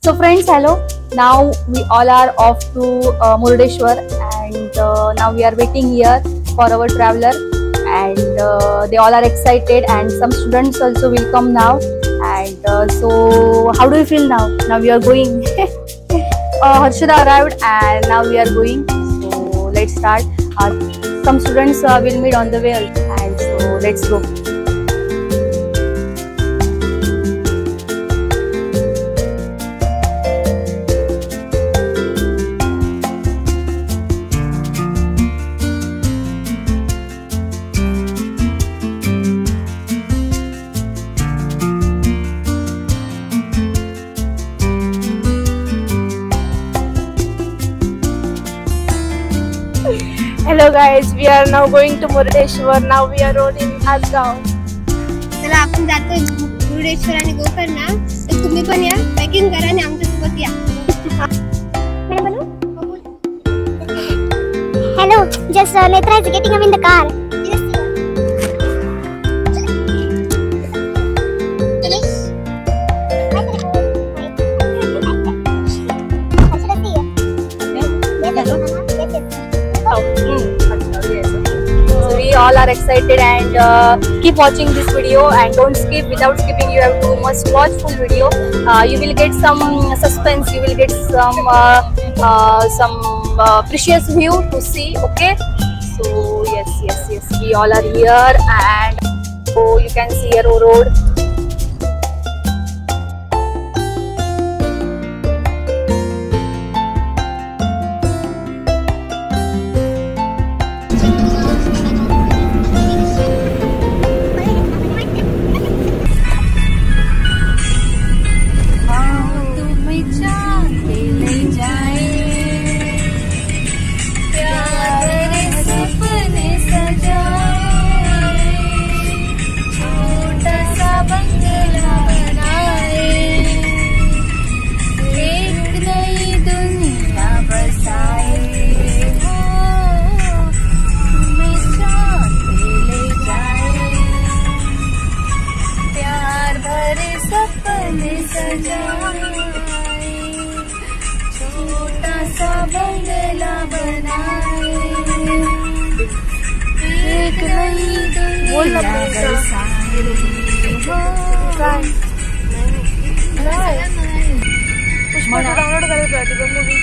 So friends, hello. Now we all are off to Murdeshwar, and now we are waiting here for our traveler, and they all are excited, and some students also will come now. And so how do you feel now? Now we are going. Harshada arrived, and now we are going. So let's start. Some students will meet on the way, and so let's go. Hello guys, we are now going to Murdeshwar. Now we are on in Asgaon. चला आपण जातोय मुरुडेश्वर आणि गोकर्ण. तर तुम्ही पण या, packing करा आणि आमच्या सोबत या. मैं बोलू? Hello, just Netra is getting up in the car. So we all are excited, and keep watching this video and don't skip. Without skipping, you have to must watch full video. You will get some suspense, you will get some precious view to see. Okay, so yes, we all are here, and so you can see a road. Download करायचं तुझं movie.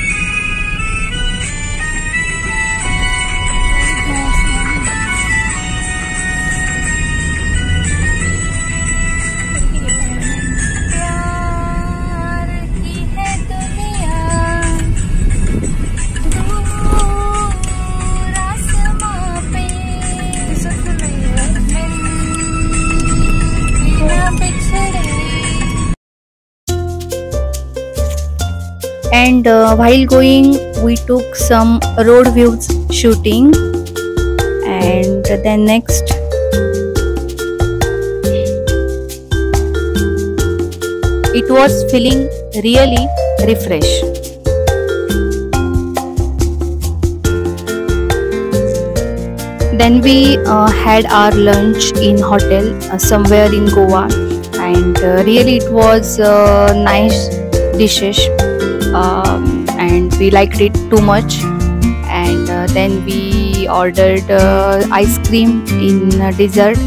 And while going, we took some road views shooting, and then next it was feeling really refreshed. Then we had our lunch in hotel somewhere in Goa, and really it was nice dishes. And we liked it too much, and then we ordered ice cream in dessert.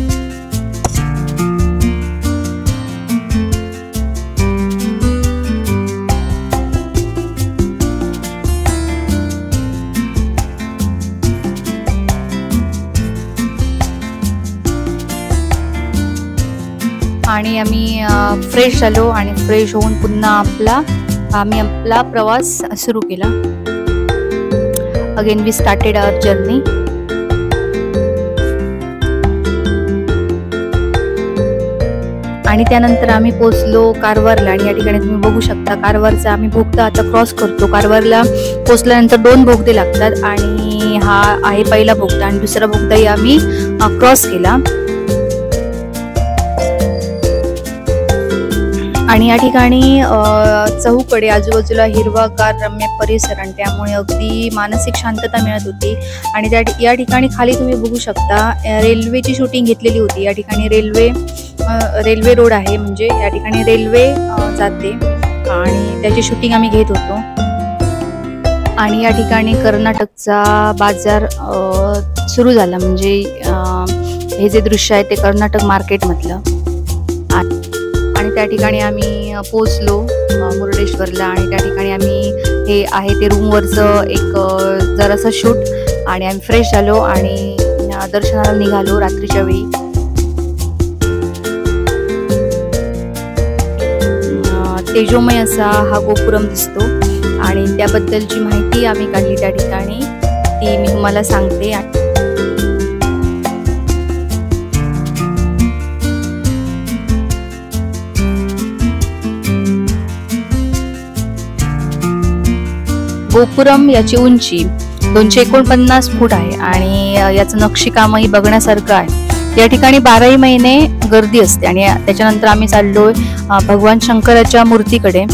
आणि आम्ही fresh झालो, आणि fresh होऊन पुन्हा आम्ही आपला प्रवास सुरू केला. Again we started our journey. आणि त्यानंतर आम्ही पोचलो कारवारला, आणि या ठिकाणी तुम्ही बघू शकता कारवारचा आम्ही बोगदा आता क्रॉस करतो. कारवारला पोचल्यानंतर 2 बोगदे लागतात, आणि हा आहे पहिला बोगदा, आणि दुसरा बोगदाही आम्ही क्रॉस केला. आणि या ठिकाणी चहूकडे आजूबाजूला हिरवागार रम्य परिसर, आणि त्यामुळे अगदी मानसिक शांतता मिळत होती. आणि या ठिकाणी खाली तुम्ही बघू शकता रेल्वेची शूटिंग घेतलेली होती. या ठिकाणी रेल्वे रोड आहे, म्हणजे या ठिकाणी रेल्वे जाते, आणि त्याची शूटिंग आम्ही घेत होतो. आणि या ठिकाणी कर्नाटकचा बाजार सुरू झाला, म्हणजे हे जे दृश्य आहे ते कर्नाटक मार्केटमधलं. आणि त्या ठिकाणी आम्ही पोचलो मुर्डेश्वरला. आणि त्या ठिकाणी आम्ही हे आहे ते रूमवरचं एक जरासं शूट, आणि आम्ही फ्रेश झालो आणि दर्शनाला निघालो रात्रीच्या वेळी. तेजोमय असा हा गोपुरम दिसतो आणि त्याबद्दलची माहिती आम्ही काढली त्या ठिकाणी, ती मी तुम्हाला सांगते. गोपुरम याची उंची 249 फूट आहे आणि याचं नक्षीकामही बघण्यासारखं आहे. या ठिकाणी 12ही महिने गर्दी असते. आणि त्याच्यानंतर आम्ही चाललोय भगवान शंकराच्या मूर्तीकडे.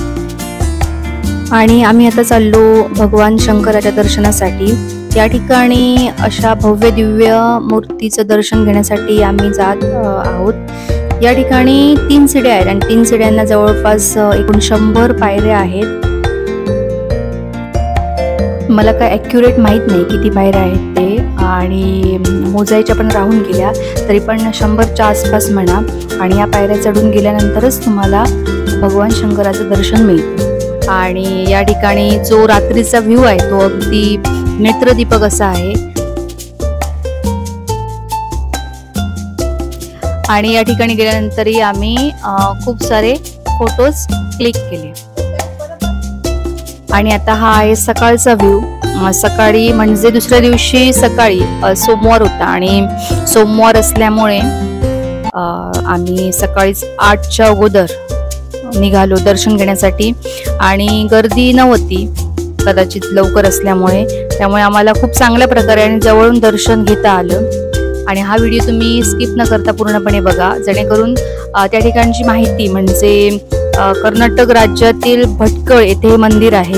आणि आम्ही आता चाललो भगवान शंकराच्या दर्शनासाठी. या ठिकाणी अशा भव्य दिव्य मूर्तीचं दर्शन घेण्यासाठी आम्ही जात आहोत. या ठिकाणी 3 सीड्या आहेत आणि 3 सीड्यांना जवळपास एकूण 100 पायऱ्या आहेत. मला काय ॲक्युरेट माहीत नाही किती पायऱ्या आहेत ते, आणि मोजायच्या पण राहून गेल्या, तरी पण 100च्या आसपास म्हणा. आणि या पायऱ्या चढून गेल्यानंतरच तुम्हाला भगवान शंकराचं दर्शन मिळतं. आणि या ठिकाणी जो रात्रीचा व्ह्यू आहे तो अगदी नेत्रदीपक असा आहे. आणि या ठिकाणी गेल्यानंतरही आम्ही खूप सारे फोटोज क्लिक केले. आणि आता हा आहे सकाळचा व्ह्यू. सकाळी म्हणजे दुसऱ्या दिवशी सकाळी सोमवार होता आणि सोमवार असल्यामुळे आम्ही सकाळीच 8च्या अगोदर निघालो दर्शन घेण्यासाठी. आणि गर्दी नव्हती कदाचित लवकर असल्यामुळे, त्यामुळे आम्हाला खूप चांगल्या प्रकारे आणि जवळून दर्शन घेता आलं. आणि हा व्हिडिओ तुम्ही स्किप न करता पूर्णपणे बघा, जेणेकरून त्या ठिकाणची माहिती, म्हणजे कर्नाटक राज्यातील भटकळ येथे हे मंदिर आहे,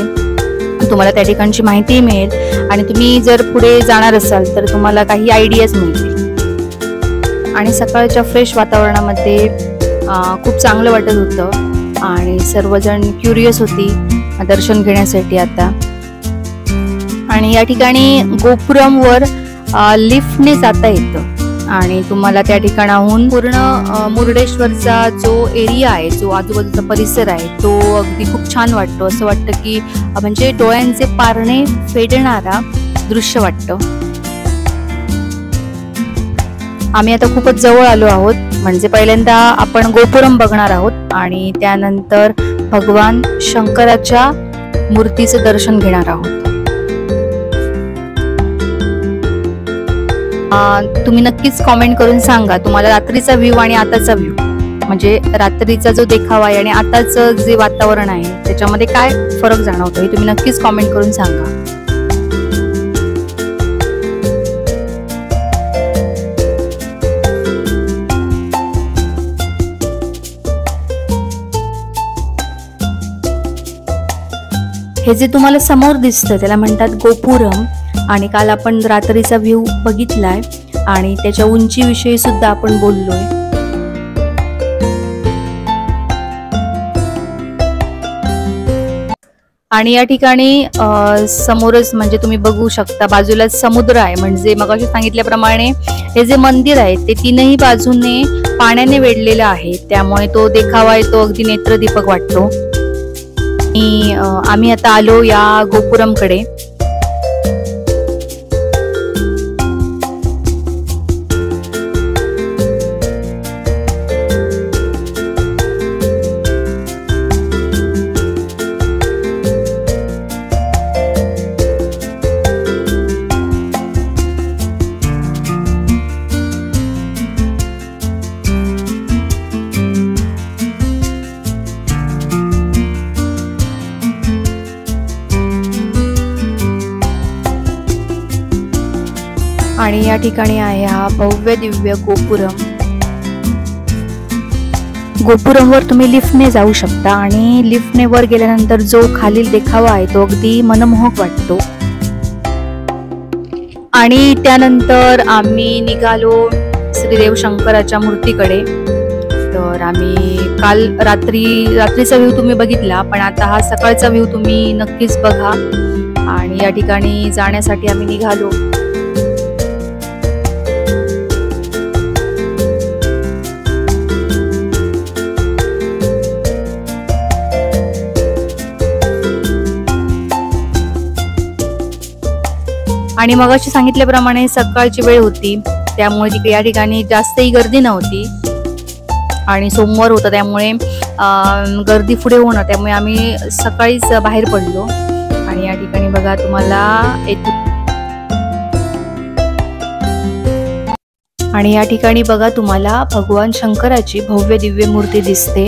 तुम्हाला त्या ठिकाणची माहिती मिळेल. आणि तुम्ही जर पुढे जाणार असाल तर तुम्हाला काही आयडियाज मिळतील. आणि सकाळच्या फ्रेश वातावरणामध्ये खूप चांगलं वाटत होतं आणि सर्वजण क्युरियस होती दर्शन घेण्यासाठी आता. आणि या ठिकाणी गोपुरमवर लिफ्टने जाता येतं आणि तुम्हाला त्या ठिकाणाहून पूर्ण मुर्डेश्वरचा जो एरिया आहे, जो आजूबाजूचा परिसर आहे, तो अगदी खूप छान वाटतो. असं वाटतं की म्हणजे डोळ्यांचे पारणे फेडणारा दृश्य वाटतं. आम्ही आता खूपच जवळ आलो आहोत, म्हणजे पहिल्यांदा आपण गोपुरम बघणार आहोत आणि त्यानंतर भगवान शंकराच्या मूर्तीचं दर्शन घेणार आहोत. तुम्ही नक्कीच कॉमेंट करून सांगा तुम्हाला रात्रीचा व्ह्यू आणि आताचा व्ह्यू, म्हणजे रात्रीचा जो देखावा आहे आणि आताचं जे वातावरण आहे त्याच्यामध्ये काय फरक जाणवतो, हे तुम्ही नक्कीच कॉमेंट करून सांगा. हे जे तुम्हाला समोर दिसतं त्याला म्हणतात गोपुरम. आणि काल आपण रात्रीचा व्ह्यू बघितलाय आणि त्याच्या उंचीविषयी सुद्धा आपण बोललोय. आणि या ठिकाणी समोरच म्हणजे तुम्ही बघू शकता बाजूलाच समुद्र आहे. म्हणजे मगाशी सांगितल्याप्रमाणे हे जे मंदिर आहे ते 3ही बाजूने पाण्याने वेढलेलं आहे, त्यामुळे तो देखावा आहे तो अगदी नेत्रदीपक वाटतो. आणि आम्ही आता आलो या गोपुरमकडे. आणि या ठिकाणी आहे हा भव्य दिव्य गोपुरम. गोपुरमवर तुम्ही लिफ्टने जाऊ शकता आणि लिफ्टने वर गेल्यानंतर जो खालील देखावा आहे तो अगदी मनमोहक वाटतो. आणि त्यानंतर आम्ही निघालो श्रीदेव शंकराच्या मूर्तीकडे. तर आम्ही काल रात्रीचा व्ह्यू तुम्ही बघितला, पण आता हा सकाळचा व्ह्यू तुम्ही नक्कीच बघा. आणि या ठिकाणी जाण्यासाठी आम्ही निघालो. आणि मगाशी सांगितल्याप्रमाणे सकाळची वेळ होती, त्यामुळे तिकडे या ठिकाणी जास्तही गर्दी नव्हती आणि सोमवार होता, त्यामुळे गर्दी पुढे होणार, त्यामुळे आम्ही सकाळीच बाहेर पडलो. आणि या ठिकाणी बघा तुम्हाला भगवान शंकराची भव्य दिव्य मूर्ती दिसते.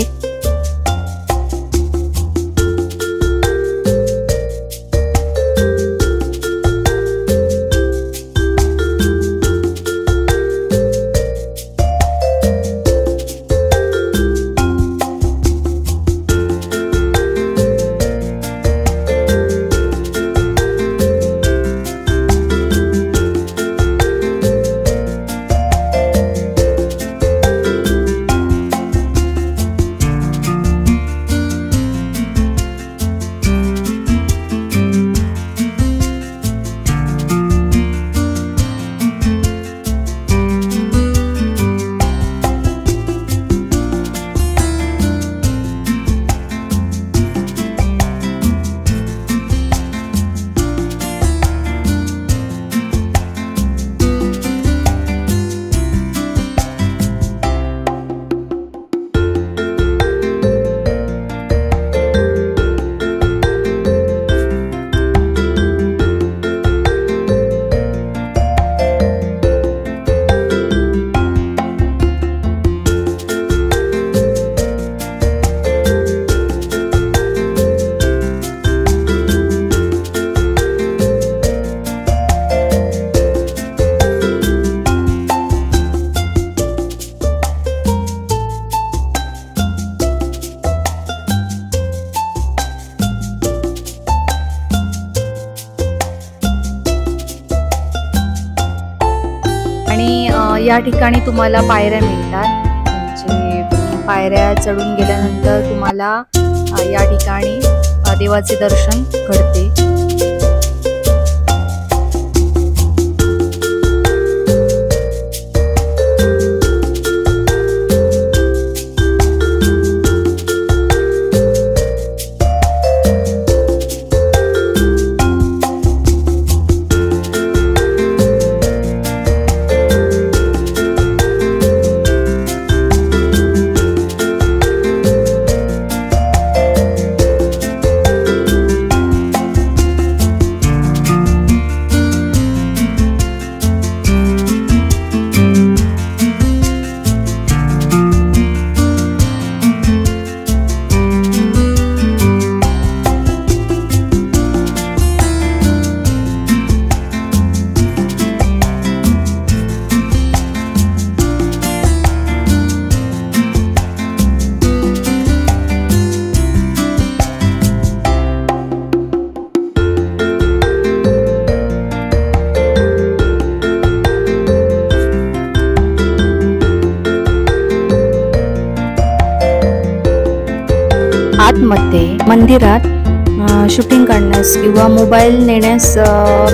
या ठिकाणी तुम्हाला पायऱ्या मिळतात, म्हणजे पायऱ्या चढून गेल्यानंतर तुम्हाला या ठिकाणी देवाचे दर्शन घडते. आतमध्ये मंदिरात शूटिंग काढण्यास किंवा मोबाईल नेण्यास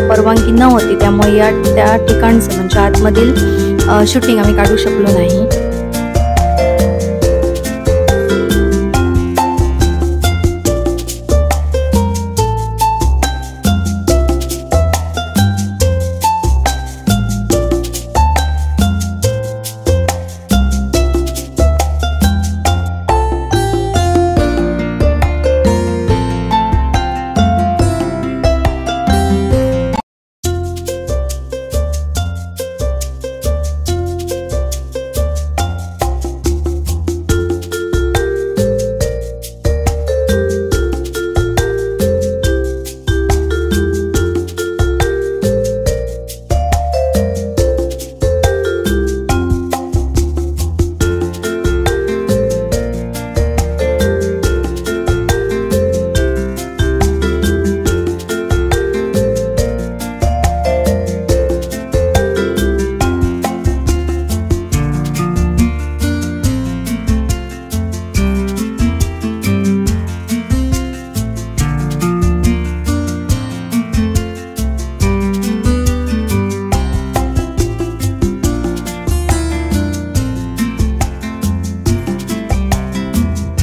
परवानगी नव्हती, त्यामुळे त्या ठिकाणचं म्हणजे आतमधील शूटिंग आम्ही काढू शकलो नाही.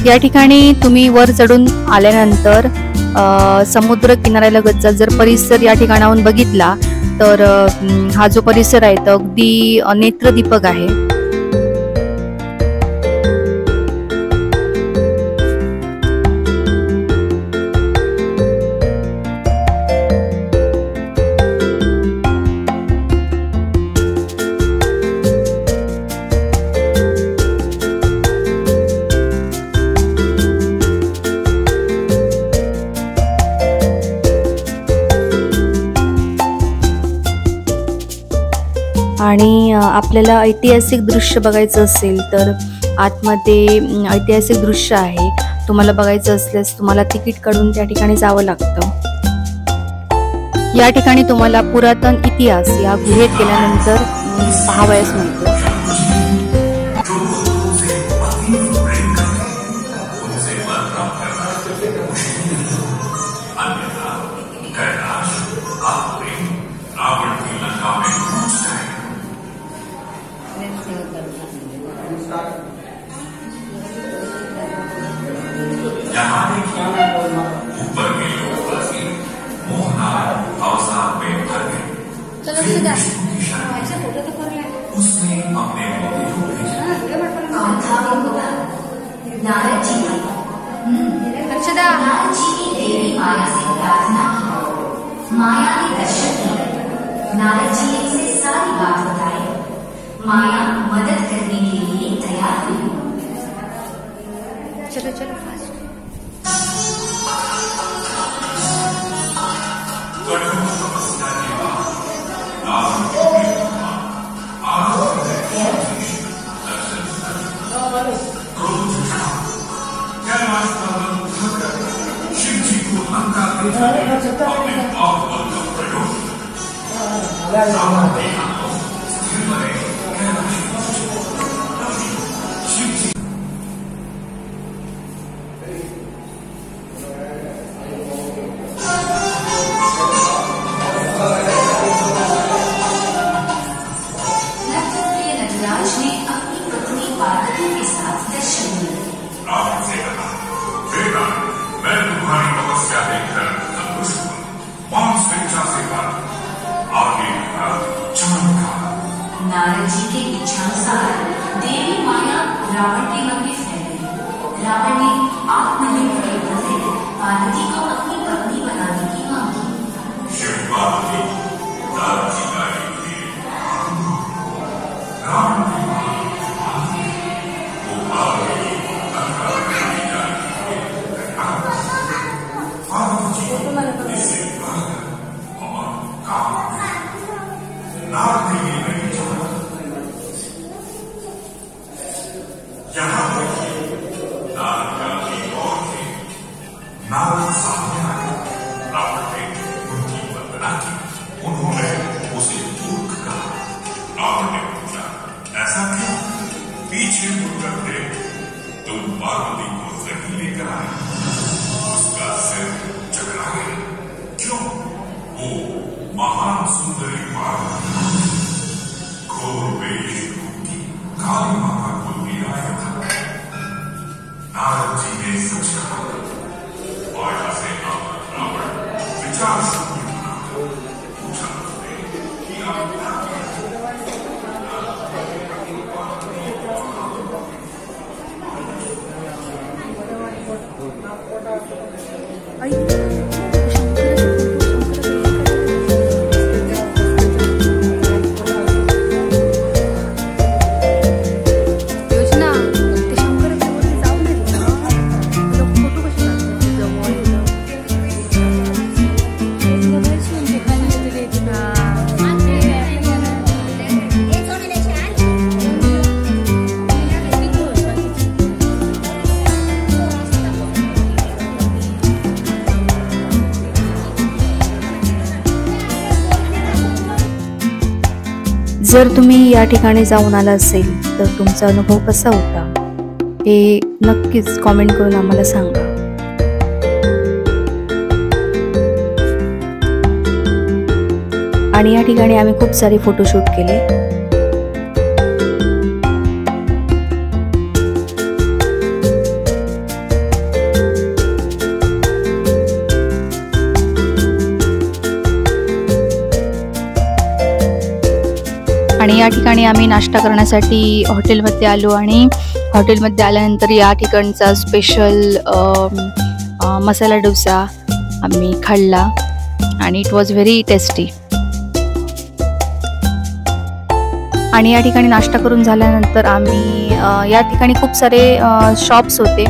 या ठिकाणी तुम्ही वर चढून आल्यानंतर समुद्र किनाऱ्यालगतचा जर परिसर या ठिकाणाहून बघितला तर हा जो परिसर आहे तो अगदी नेत्रदीपक आहे. आणि आपल्याला ऐतिहासिक दृश्य बघायचं असेल तर आतमध्ये ऐतिहासिक दृश्य आहे. तुम्हाला बघायचं असल्यास तुम्हाला तिकीट काढून त्या ठिकाणी जावं लागतं. या ठिकाणी तुम्हाला पुरातन इतिहास या गुहेत गेल्यानंतर पाहावयास मिळतो. उसने अपने नारद जी की देवी माया से प्रार्थना की. माया ने दर्शन दिए. नारद जी ने उसे सारी बात बताई. माया मदद करने के लिए तैयार हुई. चलो चलो फास्ट. नारद जी के इच्छानुसार देवी माया रावण के मन में फैल गई. रावण ने आत्मनिर्भर युद्ध से पार्वती को अपनी पत्नी बनाने की मांग की. शिव पार्वती नारद जी का रावण पीछे मुड़कर देख, तुम पार्वती को सही लेकर आए. उसका सिर चकरा गया. क्यों? वो महान सुंदरी पार्वती घोर वेश की काली माता को ले आया था. नारद जी ने सच कहा. माया से रावण विचार शून्य बना पूछा कि आप जर तुम्ही या ठिकाणी जाऊन आला असेल तर तुमचा अनुभव कसा होता हे नक्कीच कमेंट करून आम्हाला सांगा. आणि या ठिकाणी आम्ही खूप सारे फोटोशूट केले. आणि या ठिकाणी आम्ही नाश्ता करण्यासाठी हॉटेलमध्ये आलो आणि हॉटेलमध्ये आल्यानंतर या ठिकाणचा स्पेशल मसाला डोसा आम्ही खाल्ला आणि इट वॉज व्हेरी टेस्टी. आणि या ठिकाणी नाश्ता करून झाल्यानंतर आम्ही या ठिकाणी खूप सारे शॉप्स होते,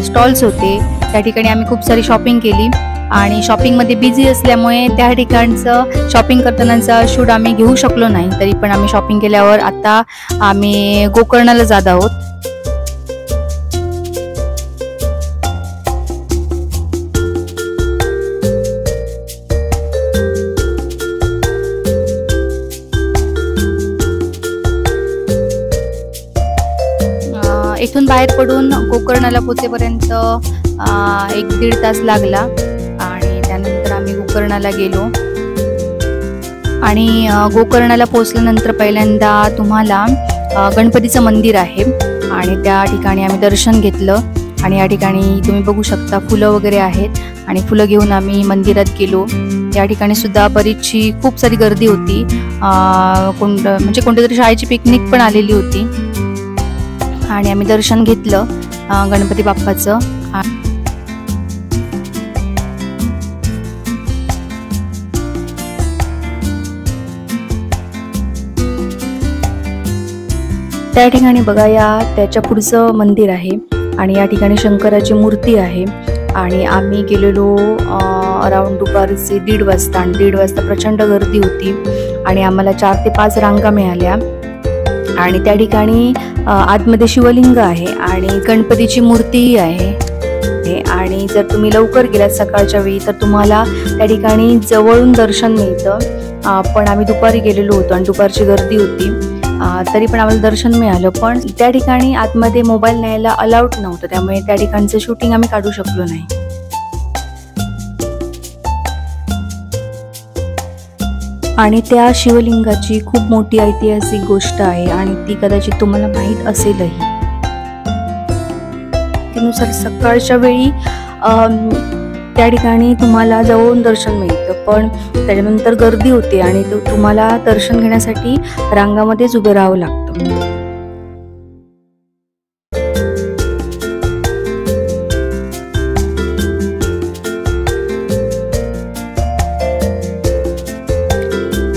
स्टॉल्स होते. त्या ठिकाणी आम्ही खूप सारी शॉपिंग केली आणि शॉपिंगमध्ये बिझी असल्यामुळे त्या ठिकाणचं शॉपिंग करतानाचा शूट आम्ही घेऊ शकलो नाही. तरी पण आम्ही शॉपिंग केल्यावर आता आम्ही गोकर्णाला जात आहोत. इथून बाहेर पडून गोकर्णाला पोहोचेपर्यंत 1-1.5 तास लागला आणि त्यानंतर आम्ही गोकर्णाला गेलो. आणि गोकर्णाला पोहोचल्यानंतर पहिल्यांदा तुम्हाला गणपतीचं मंदिर आहे आणि त्या ठिकाणी आम्ही दर्शन घेतलं. आणि या ठिकाणी तुम्ही बघू शकता फुलं वगैरे आहेत आणि फुलं घेऊन आम्ही मंदिरात गेलो. या ठिकाणी सुद्धा बरीचशी खूप सारी गर्दी होती. म्हणजे कोणत्यातरी शाळेची पिकनिक पण आलेली होती आणि आम्ही दर्शन घेतलं गणपती बाप्पाचं. त्या ठिकाणी बघा त्याच्या पुढचं मंदिर आहे आणि या ठिकाणी शंकराची मूर्ती आहे. आणि आम्ही गेलेलो अराउंड दुपारचे 1:30 वाजता आणि 1:30 वाजता प्रचंड गर्दी होती आणि आम्हाला 4 ते 5 रांगा मिळाल्या. आणि त्या ठिकाणी आतमध्ये शिवलिंग आहे आणि गणपतीची मूर्तीही आहे. आणि जर तुम्ही लवकर गेलात सकाळच्या वेळी तर तुम्हाला त्या ठिकाणी जवळून दर्शन मिळतं. पण आम्ही दुपारी गेलेलो होतो आणि दुपारची गर्दी होती, तरी पण आम्हाला दर्शन मिळालं. पण त्या ठिकाणी आतमध्ये मोबाईल न्यायला अलाउड नव्हतं, त्यामुळे त्या ठिकाणचं शूटिंग आम्ही काढू शकलो नाही. आणि त्या शिवलिंगाची खूप मोठी ऐतिहासिक गोष्ट आहे आणि ती कदाचित तुम्हाला माहीत असेलही. त्यानुसार सकाळच्या वेळी त्या ठिकाणी तुम्हाला जवळून दर्शन मिळतं, पण त्याच्यानंतर गर्दी होते आणि तुम्हाला दर्शन घेण्यासाठी रांगामध्येच उभे राहावं लागतं.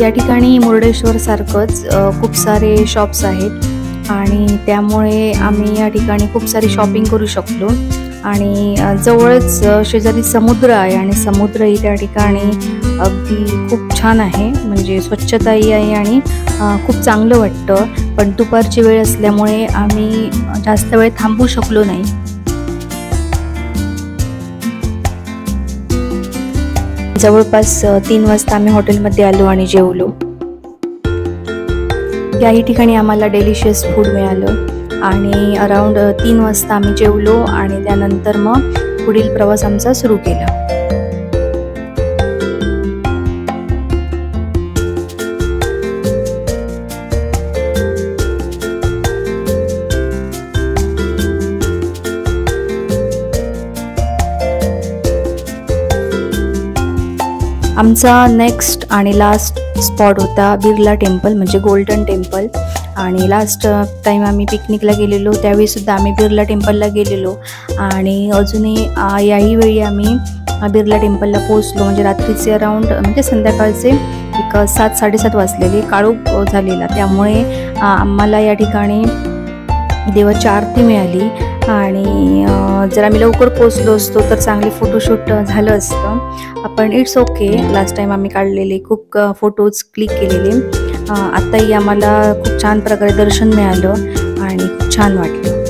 या ठिकाणी मुर्डेश्वर सारखंच खूप सारे शॉप्स आहेत आणि त्यामुळे आम्ही या ठिकाणी खूप सारी शॉपिंग करू शकलो. आणि जवळच शेजारी समुद्र आहे आणि समुद्रही त्या ठिकाणी अगदी खूप छान आहे, म्हणजे स्वच्छताही आहे आणि खूप चांगलं वाटतं. पण दुपारची वेळ असल्यामुळे आम्ही जास्त वेळ थांबू शकलो नाही. जवळपास 3 वाजता आम्ही हॉटेलमध्ये आलो आणि जेवलो. याही ठिकाणी आम्हाला डेलिशियस फूड मिळालं आणि अराउंड 3 वाजता आम्ही जेवलो आणि त्यानंतर मग पुढील प्रवास आमचा सुरू केला. आमचा नेक्स्ट आणि लास्ट स्पॉट होता बिर्ला टेम्पल, म्हणजे गोल्डन टेम्पल. आणि लास्ट टाइम आम्ही पिकनिकला गेलेलो त्यावेळी सुद्धा आम्ही बिर्ला टेम्पलला गेलेलो आणि अजूनही याही वेळी आम्ही बिर्ला टेम्पलला पोहोचलो. म्हणजे रात्रीचे अराउंड म्हणजे संध्याकाळचे 7-7:30 वाजलेले, काळोख झालेला, त्यामुळे आम्हाला या ठिकाणी देवाची आरती मिळाली. आणि जर आम्ही लवकर पोहोचलो असतो तर चांगले फोटोशूट झालं असतं. पण इट्स ओके, लास्ट टाइम आम्ही काढलेले खूप फोटोज क्लिक केलेले. आत्ताही आम्हाला खूप छान प्रकारे दर्शन मिळालं आणि खूप छान वाटलं.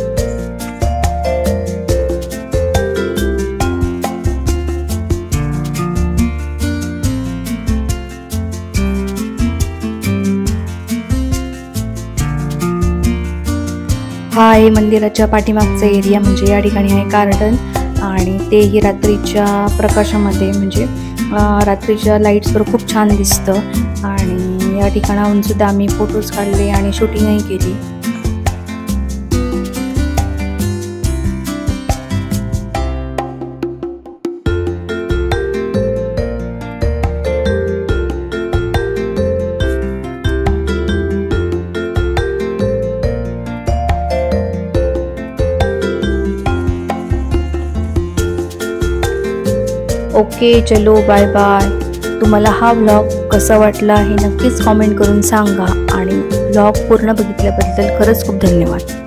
हा आहे मंदिराच्या पाठीमागचा एरिया, म्हणजे या ठिकाणी आहे गार्डन आणि तेही रात्रीच्या प्रकाशामध्ये, म्हणजे रात्रीच्या लाईट्सवर खूप छान दिसतं. आणि या ठिकाणाहून सुद्धा आम्ही फोटोज काढले आणि शूटिंगही केली. ओके चलो बाय बाय. तुम्हाला हा व्लॉग कसा वाटला हे नक्कीच कॉमेंट करून सांगा आणि व्लॉग पूर्ण बघितल्याबद्दल खरंच खूप धन्यवाद.